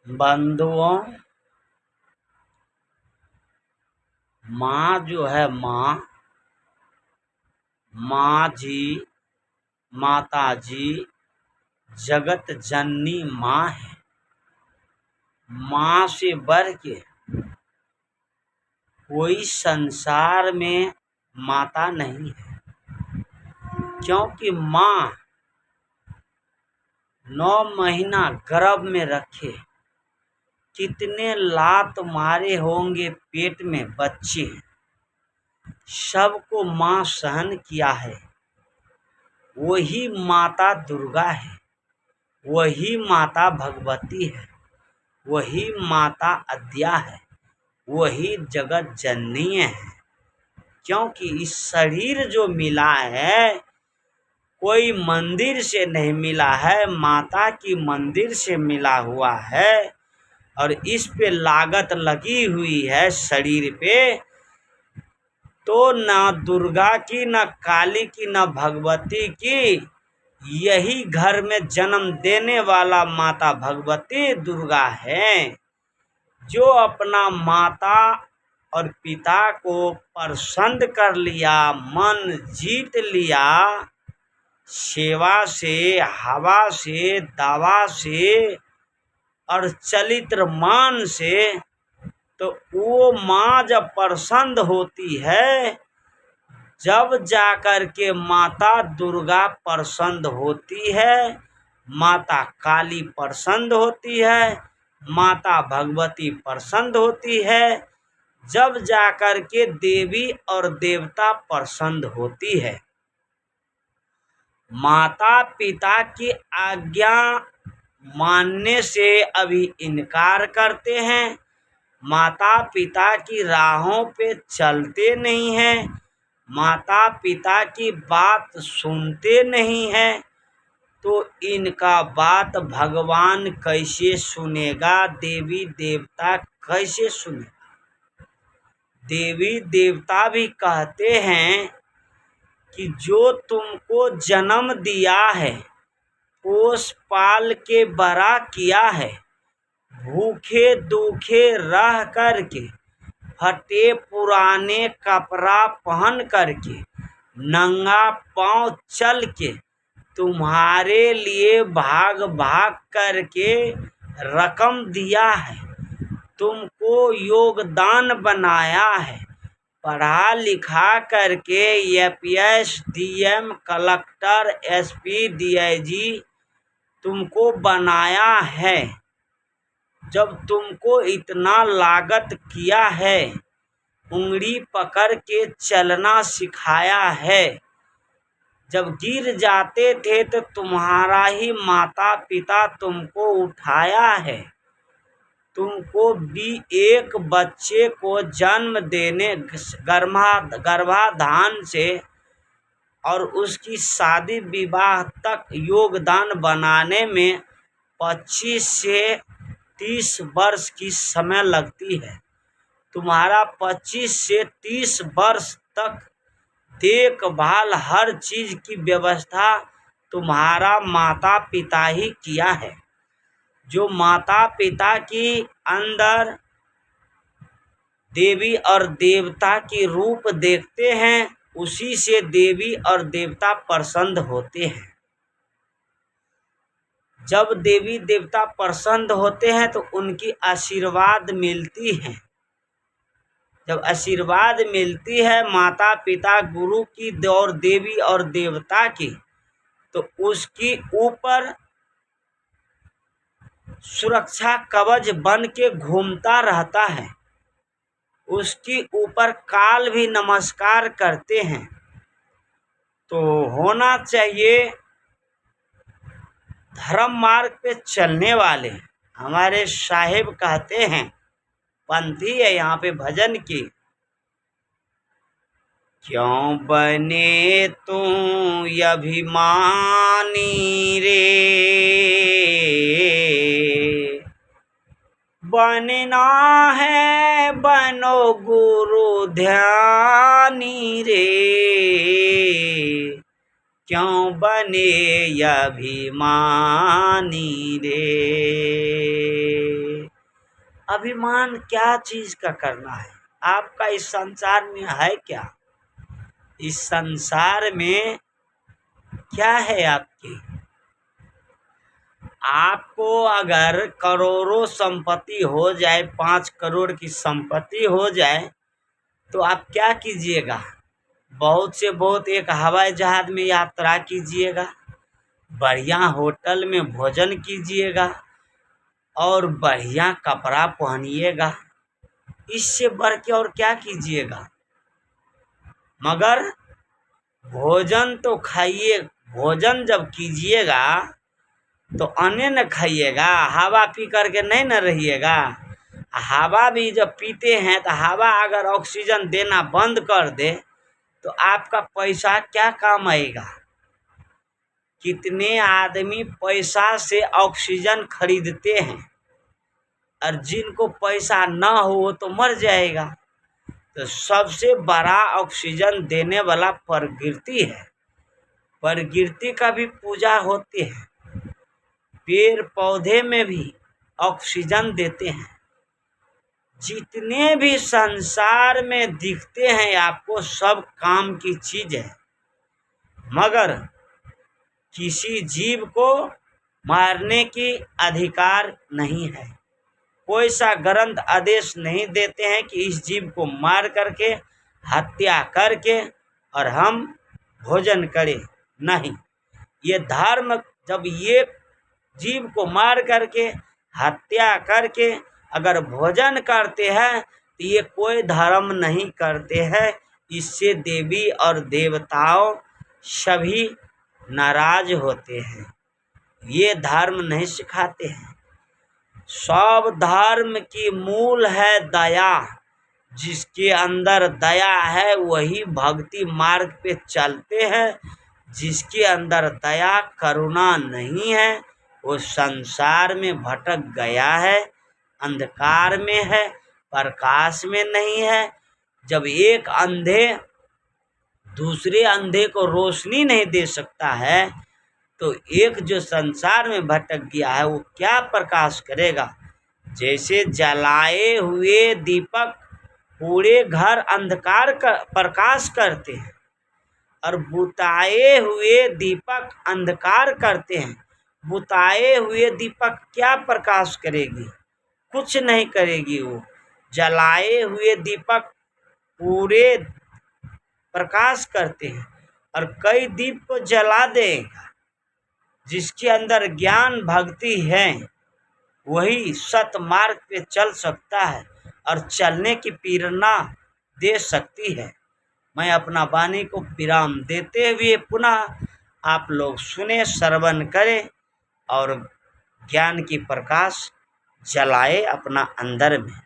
बंधुओं, माँ जो है माँ जी, माता जी जगत जननी माँ है। माँ से बढ़ के कोई संसार में माता नहीं है, क्योंकि माँ 9 महीना गर्भ में रखे, कितने लात मारे होंगे पेट में बच्चे, सबको माँ सहन किया है। वही माता दुर्गा है, वही माता भगवती है, वही माता अद्या है, वही जगत जननी है। क्योंकि इस शरीर जो मिला है कोई मंदिर से नहीं मिला है, माता की मंदिर से मिला हुआ है। और इस पे लागत लगी हुई है शरीर पे, तो न दुर्गा की, न काली की, न भगवती की, यही घर में जन्म देने वाला माता भगवती दुर्गा है, जो अपना माता और पिता को पसंद कर लिया, मन जीत लिया, सेवा से, हवा से, दवा से और चरित्र मान से। तो वो माँ जब प्रसन्न होती है, जब जाकर के माता दुर्गा प्रसन्न होती है, माता काली प्रसन्न होती है, माता भगवती प्रसन्न होती है, जब जाकर के देवी और देवता प्रसन्न होती है। माता पिता की आज्ञा मानने से अभी इनकार करते हैं, माता पिता की राहों पे चलते नहीं हैं, माता पिता की बात सुनते नहीं हैं, तो इनका बात भगवान कैसे सुनेगा, देवी देवता कैसे सुनेगा। देवी देवता भी कहते हैं कि जो तुमको जन्म दिया है, पोस पाल के बड़ा किया है, भूखे दुखे रह करके, फटे पुराने कपड़ा पहन करके, नंगा पांव चल के तुम्हारे लिए भाग भाग करके रकम दिया है, तुमको योगदान बनाया है, पढ़ा लिखा करके APS DM collector SP DIG तुमको बनाया है। जब तुमको इतना लागत किया है, उंगली पकड़ के चलना सिखाया है, जब गिर जाते थे तो तुम्हारा ही माता पिता तुमको उठाया है, तुमको भी एक बच्चे को जन्म देने, गर्भाधान से और उसकी शादी विवाह तक योगदान बनाने में 25 से 30 वर्ष की समय लगती है। तुम्हारा 25 से 30 वर्ष तक देखभाल, हर चीज की व्यवस्था तुम्हारा माता पिता ही किया है। जो माता पिता की अंदर देवी और देवता की रूप देखते हैं, उसी से देवी और देवता प्रसन्न होते हैं। जब देवी देवता प्रसन्न होते हैं तो उनकी आशीर्वाद मिलती है। जब आशीर्वाद मिलती है माता पिता गुरु की और देवी और देवता की, तो उसकी ऊपर सुरक्षा कवच बन के घूमता रहता है, उसकी ऊपर काल भी नमस्कार करते हैं। तो होना चाहिए धर्म मार्ग पे चलने वाले। हमारे साहिब कहते हैं, पंथी है यहाँ पे भजन की, क्यों बने तू अभिमानी रे, बनना है बनो गुरु ध्यानी रे, क्यों बने अभिमानी रे। अभिमान क्या चीज का करना है? आपका इस संसार में है क्या? इस संसार में क्या है आपके? आपको अगर करोड़ों संपत्ति हो जाए, 5 करोड़ की संपत्ति हो जाए, तो आप क्या कीजिएगा? बहुत से बहुत एक हवाई जहाज में यात्रा कीजिएगा, बढ़िया होटल में भोजन कीजिएगा और बढ़िया कपड़ा पहनिएगा। इससे बढ़ के और क्या कीजिएगा? मगर भोजन तो खाइए। भोजन जब कीजिएगा तो अन्न न खाइएगा, हवा पी करके नहीं न रहिएगा। हवा भी जब पीते हैं तो हवा अगर ऑक्सीजन देना बंद कर दे तो आपका पैसा क्या काम आएगा? कितने आदमी पैसा से ऑक्सीजन खरीदते हैं और जिनको पैसा ना हो तो मर जाएगा। तो सबसे बड़ा ऑक्सीजन देने वाला प्रकृति है। प्रकृति का भी पूजा होती है। पेड़ पौधे में भी ऑक्सीजन देते हैं। जितने भी संसार में दिखते हैं आपको, सब काम की चीज है। मगर किसी जीव को मारने की अधिकार नहीं है। कोई सा ग्रंथ आदेश नहीं देते हैं कि इस जीव को मार करके, हत्या करके और हम भोजन करें। नहीं, ये धर्म जब ये जीव को मार करके, हत्या करके अगर भोजन करते हैं तो ये कोई धर्म नहीं करते हैं। इससे देवी और देवताओं सभी नाराज होते हैं। ये धर्म नहीं सिखाते हैं। सब धर्म की मूल है दया। जिसके अंदर दया है वही भक्ति मार्ग पे चलते हैं। जिसके अंदर दया करुणा नहीं है वो संसार में भटक गया है, अंधकार में है, प्रकाश में नहीं है। जब एक अंधे दूसरे अंधे को रोशनी नहीं दे सकता है तो एक जो संसार में भटक गया है वो क्या प्रकाश करेगा? जैसे जलाए हुए दीपक पूरे घर अंधकार का प्रकाश करते हैं और बुताए हुए दीपक अंधकार करते हैं। बुताए हुए दीपक क्या प्रकाश करेगी? कुछ नहीं करेगी। वो जलाए हुए दीपक पूरे प्रकाश करते हैं और कई दीप को जला देगा। जिसके अंदर ज्ञान भक्ति है वही सत मार्ग पे चल सकता है और चलने की प्रेरणा दे सकती है। मैं अपना वाणी को विराम देते हुए पुनः आप लोग सुने, श्रवण करें और ज्ञान की प्रकाश जलाए अपना अंदर में।